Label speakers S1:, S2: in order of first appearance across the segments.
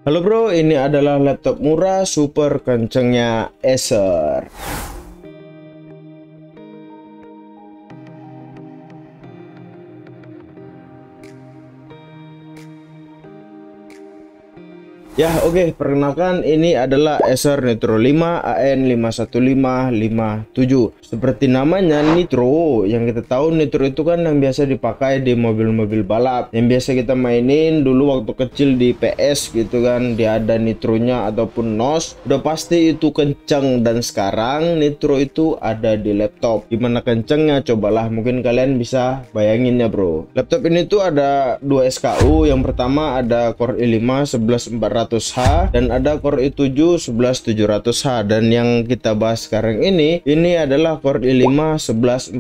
S1: Halo bro, ini adalah laptop murah super kencengnya Acer. Ya oke, perkenalkan ini adalah Acer Nitro 5 AN51557. Seperti namanya Nitro, yang kita tahu Nitro itu kan yang biasa dipakai di mobil-mobil balap, yang biasa kita mainin dulu waktu kecil di PS gitu kan. Dia ada nitronya ataupun NOS, udah pasti itu kenceng. Dan sekarang Nitro itu ada di laptop. Gimana kencengnya? Cobalah, mungkin kalian bisa bayangin ya bro. Laptop ini tuh ada 2 SKU. Yang pertama ada Core i5 11400H dan ada Core i7 11700H. Dan yang kita bahas sekarang ini adalah Core i5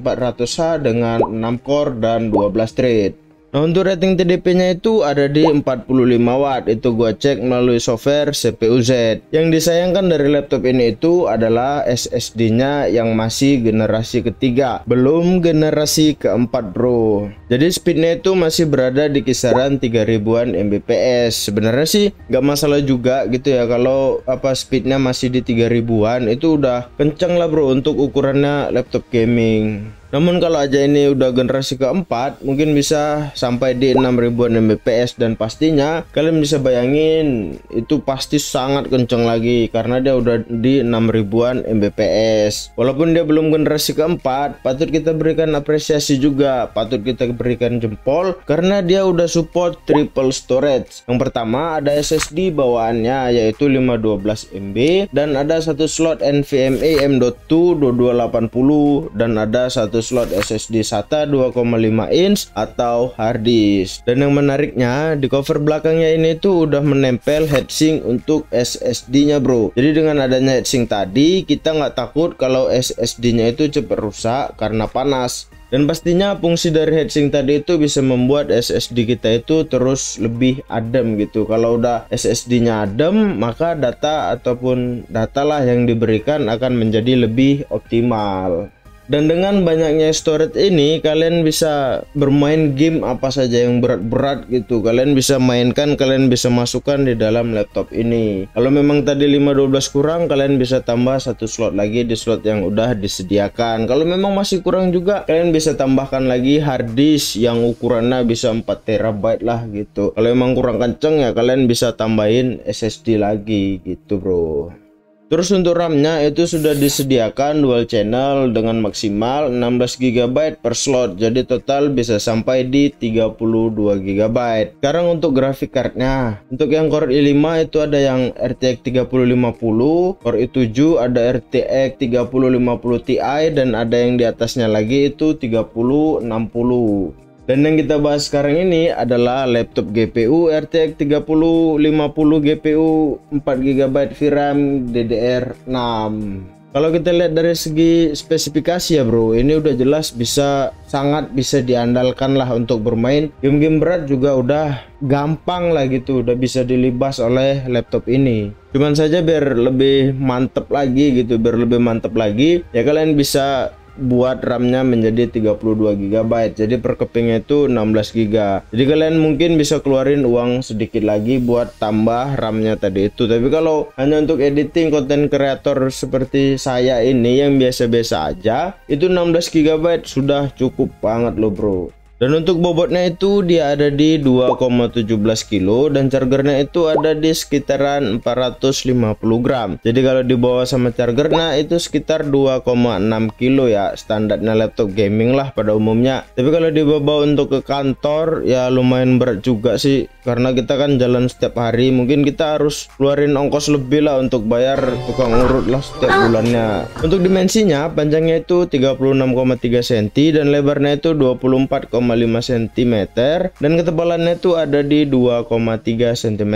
S1: 11400H dengan 6 core dan 12 thread. Nah, untuk rating TDP-nya itu ada di 45 watt. Itu gua cek melalui software CPU-Z. Yang disayangkan dari laptop ini itu adalah SSD-nya yang masih generasi ketiga, belum generasi keempat bro. Jadi speednya itu masih berada di kisaran 3000-an Mbps. Sebenarnya sih nggak masalah juga gitu ya, kalau speednya masih di 3000-an itu udah kenceng lah bro untuk ukurannya laptop gaming. Namun kalau aja ini udah generasi keempat, mungkin bisa sampai di 6000-an Mbps. Dan pastinya kalian bisa bayangin itu pasti sangat kenceng lagi karena dia udah di 6000-an Mbps. Walaupun dia belum generasi keempat, patut kita berikan apresiasi juga, patut kita berikan jempol karena dia udah support triple storage. Yang pertama ada SSD bawaannya yaitu 512 MB dan ada satu slot NVMe M.2 2280 dan ada satu slot SSD SATA 2,5 inch atau hard disk. Dan yang menariknya di cover belakangnya ini tuh udah menempel heatsink untuk SSD-nya bro. Jadi dengan adanya heatsink tadi kita nggak takut kalau SSD-nya itu cepat rusak karena panas. Dan pastinya fungsi dari heatsink tadi itu bisa membuat SSD kita itu terus lebih adem gitu. Kalau udah SSD-nya adem, maka data ataupun datalah yang diberikan akan menjadi lebih optimal. Dan dengan banyaknya storage ini kalian bisa bermain game apa saja yang berat-berat gitu. Kalian bisa mainkan, kalian bisa masukkan di dalam laptop ini. Kalau memang tadi 512 kurang, kalian bisa tambah satu slot lagi di slot yang udah disediakan. Kalau memang masih kurang juga, kalian bisa tambahkan lagi hard disk yang ukurannya bisa 4 TB lah gitu. Kalau memang kurang kenceng ya kalian bisa tambahin SSD lagi gitu bro. Terus untuk RAM-nya itu sudah disediakan dual channel dengan maksimal 16 GB per slot. Jadi total bisa sampai di 32 GB. Sekarang untuk grafik cardnya, untuk yang Core i5 itu ada yang RTX 3050, Core i7 ada RTX 3050 Ti dan ada yang di atasnya lagi itu 3060. Dan yang kita bahas sekarang ini adalah laptop GPU RTX 3050 GPU 4GB VRAM DDR6. Kalau kita lihat dari segi spesifikasi ya bro, ini udah jelas sangat bisa diandalkan lah untuk bermain game-game berat, juga udah gampang lah gitu, udah bisa dilibas oleh laptop ini. Cuman saja biar lebih mantep lagi gitu, ya kalian bisa buat RAM-nya menjadi 32 GB. Jadi per kepingnya itu 16 GB. Jadi kalian mungkin bisa keluarin uang sedikit lagi buat tambah RAM-nya tadi itu. Tapi kalau hanya untuk editing konten kreator seperti saya ini yang biasa-biasa aja, itu 16 GB sudah cukup banget loh bro. Dan untuk bobotnya itu dia ada di 2,17 kilo dan chargernya itu ada di sekitaran 450 gram. Jadi kalau dibawa sama chargernya itu sekitar 2,6 kilo ya, standarnya laptop gaming lah pada umumnya. Tapi kalau dibawa untuk ke kantor ya lumayan berat juga sih, karena kita kan jalan setiap hari, mungkin kita harus keluarin ongkos lebih lah untuk bayar tukang urut lah setiap bulannya. Untuk dimensinya, panjangnya itu 36,3 cm dan lebarnya itu 24,5 cm dan ketebalannya itu ada di 2,3 cm.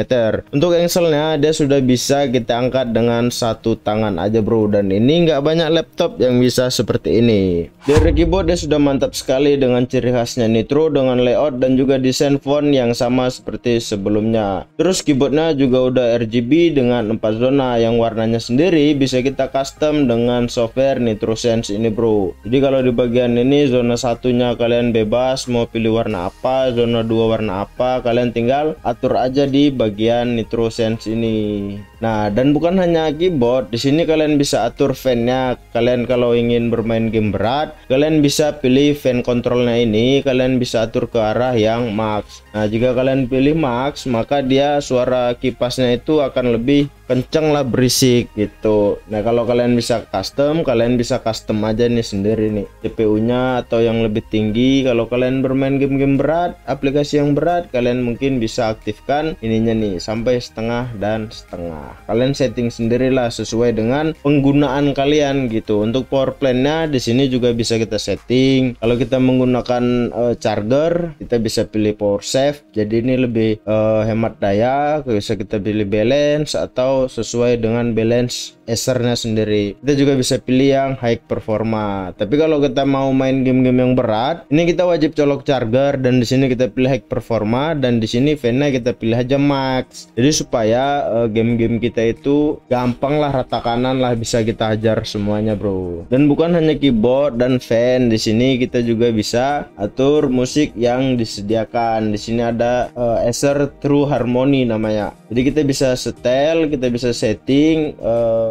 S1: Untuk engselnya dia sudah bisa kita angkat dengan satu tangan aja bro, dan ini nggak banyak laptop yang bisa seperti ini. Dari keyboard dia sudah mantap sekali dengan ciri khasnya Nitro dengan layout dan juga desain font yang sama seperti seperti sebelumnya. Terus keyboardnya juga udah RGB dengan 4 zona yang warnanya sendiri bisa kita custom dengan software NitroSense ini bro. Jadi kalau di bagian ini zona satunya kalian bebas mau pilih warna apa, zona 2 warna apa, kalian tinggal atur aja di bagian NitroSense ini. Nah, dan bukan hanya keyboard, di sini kalian bisa atur fan-nya. Kalian kalau ingin bermain game berat, kalian bisa pilih fan kontrolnya ini, kalian bisa atur ke arah yang max. Nah, jika kalian pilih max, maka dia suara kipasnya itu akan lebih kenceng lah, berisik gitu. Nah, kalau kalian bisa custom, kalian bisa custom aja nih sendiri nih CPU-nya atau yang lebih tinggi. Kalau kalian bermain game-game berat, aplikasi yang berat, kalian mungkin bisa aktifkan ininya nih sampai setengah dan setengah. Kalian setting sendirilah sesuai dengan penggunaan kalian gitu. Untuk power plan-nya di sini juga bisa kita setting. Kalau kita menggunakan charger, kita bisa pilih power save. Jadi ini lebih hemat daya. Bisa kita pilih balance atau sesuai dengan balance Acernya sendiri. Kita juga bisa pilih yang high performa. Tapi kalau kita mau main game-game yang berat, ini kita wajib colok charger dan di sini kita pilih high performa dan di sini fan-nya kita pilih aja max. Jadi supaya game-game kita itu gampang lah, rata kanan lah, bisa kita hajar semuanya bro. Dan bukan hanya keyboard dan fan, di sini kita juga bisa atur musik yang disediakan. Di sini ada Acer True Harmony namanya. Jadi kita bisa setel, kita bisa setting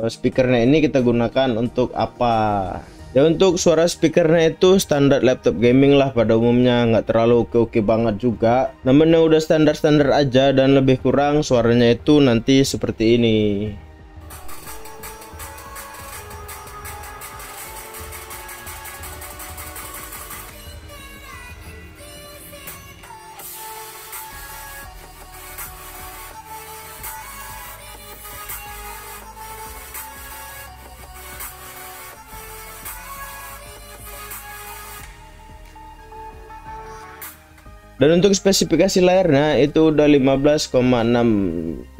S1: speakernya ini kita gunakan untuk apa. Ya, untuk suara speakernya itu standar laptop gaming lah pada umumnya, nggak terlalu oke banget juga. Namanya udah standar-standar aja dan lebih kurang suaranya itu nanti seperti ini. Dan untuk spesifikasi layarnya itu udah 15,6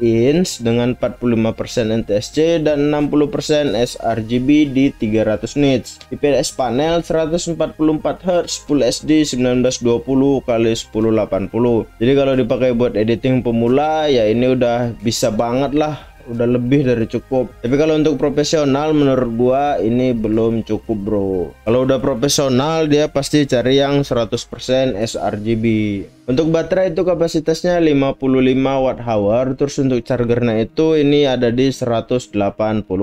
S1: inch dengan 45% NTSC dan 60% sRGB di 300 nits. IPS panel 144 Hz, Full HD 1920x1080. Jadi kalau dipakai buat editing pemula ya ini udah bisa banget lah. Udah lebih dari cukup. Tapi kalau untuk profesional menurut gua ini belum cukup bro. Kalau udah profesional dia pasti cari yang 100% sRGB. Untuk baterai itu kapasitasnya 55 Wh. Terus untuk chargernya itu ini ada di 180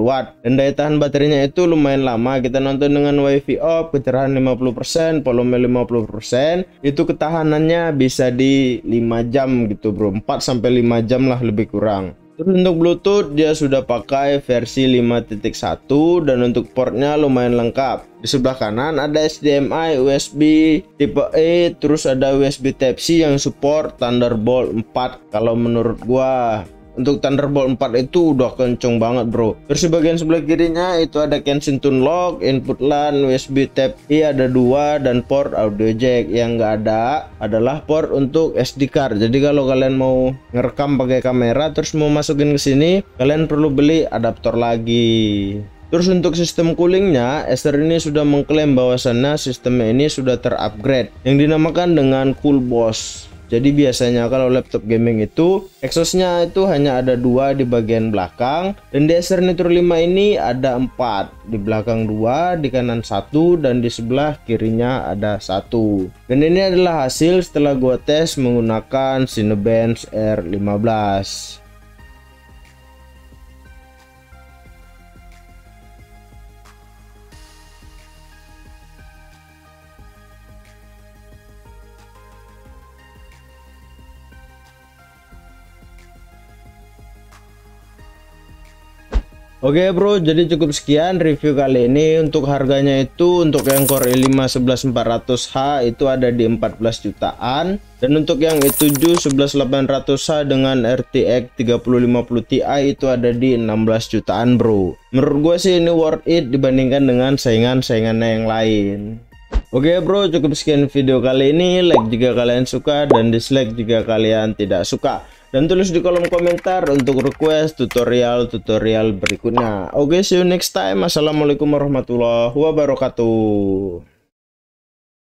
S1: Watt. Dan daya tahan baterainya itu lumayan lama. Kita nonton dengan WiFi off, kecerahan 50%, volume 50%. Itu ketahanannya bisa di 5 jam gitu bro. 4 sampai 5 jam lah lebih kurang. Terus untuk Bluetooth dia sudah pakai versi 5.1 dan untuk portnya lumayan lengkap. Di sebelah kanan ada HDMI, USB tipe E, terus ada USB Type-C yang support Thunderbolt 4. Kalau menurut gua untuk Thunderbolt 4 itu udah kenceng banget bro. Terus di bagian sebelah kirinya itu ada Kensington lock, input LAN, USB Type-C ada 2 dan port audio jack. Yang nggak ada adalah port untuk SD card. Jadi kalau kalian mau ngerekam pakai kamera terus mau masukin ke sini, kalian perlu beli adaptor lagi. Terus untuk sistem coolingnya, Acer ini sudah mengklaim bahwasannya sistemnya ini sudah terupgrade yang dinamakan dengan CoolBoost. Jadi biasanya kalau laptop gaming itu exhaustnya itu hanya ada 2 di bagian belakang, dan di Acer Nitro 5 ini ada 4, di belakang 2, di kanan 1, dan di sebelah kirinya ada 1. Dan ini adalah hasil setelah gua tes menggunakan Cinebench R15. Oke bro, jadi cukup sekian review kali ini. Untuk harganya itu untuk yang Core i5 11400H itu ada di 14 jutaan, dan untuk yang i7 11800H dengan RTX 3050 Ti itu ada di 16 jutaan bro. Menurut gue sih ini worth it dibandingkan dengan saingan-saingannya yang lain. Oke bro, cukup sekian video kali ini. Like jika kalian suka dan dislike jika kalian tidak suka. Dan tulis di kolom komentar untuk request tutorial berikutnya. Oke, see you next time. Assalamualaikum warahmatullahi wabarakatuh.